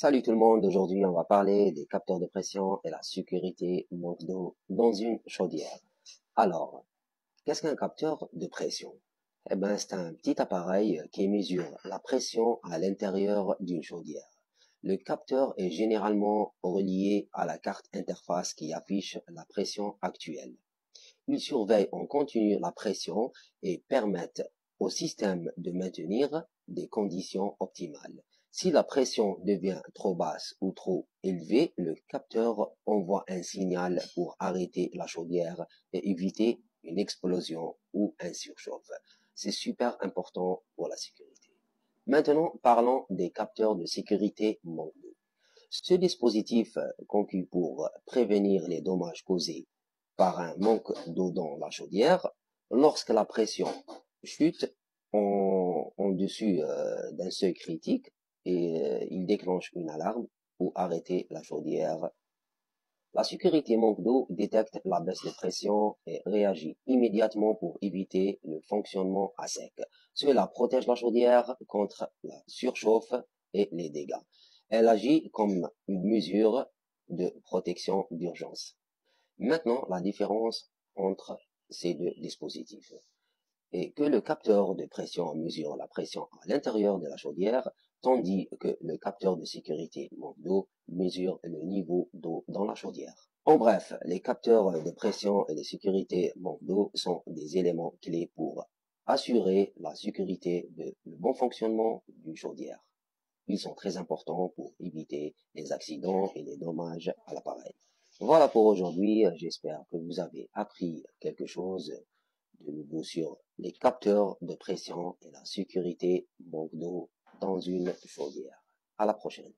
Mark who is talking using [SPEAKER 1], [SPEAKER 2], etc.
[SPEAKER 1] Salut tout le monde, aujourd'hui on va parler des capteurs de pression et la sécurité manque d'eau dans une chaudière. Alors, qu'est-ce qu'un capteur de pression? Eh ben, c'est un petit appareil qui mesure la pression à l'intérieur d'une chaudière. Le capteur est généralement relié à la carte interface qui affiche la pression actuelle. Il surveille en continu la pression et permettent au système de maintenir des conditions optimales. Si la pression devient trop basse ou trop élevée, le capteur envoie un signal pour arrêter la chaudière et éviter une explosion ou un surchauffe. C'est super important pour la sécurité. Maintenant, parlons des capteurs de sécurité manque d'eau. Ce dispositif conçu pour prévenir les dommages causés par un manque d'eau dans la chaudière, lorsque la pression chute en dessus d'un seuil critique et il déclenche une alarme pour arrêter la chaudière. La sécurité manque d'eau détecte la baisse de pression et réagit immédiatement pour éviter le fonctionnement à sec. Cela protège la chaudière contre la surchauffe et les dégâts. Elle agit comme une mesure de protection d'urgence. Maintenant, la différence entre ces deux dispositifs est que le capteur de pression mesure la pression à l'intérieur de la chaudière, tandis que le capteur de sécurité manque d'eau mesure le niveau d'eau dans la chaudière. En bref, les capteurs de pression et de sécurité manque d'eau sont des éléments clés pour assurer la sécurité de le bon fonctionnement d'une chaudière. Ils sont très importants pour éviter les accidents et les dommages à l'appareil. Voilà pour aujourd'hui. J'espère que vous avez appris quelque chose de nouveau sur les capteurs de pression et la sécurité manque d'eau dans une chaudière. À la prochaine.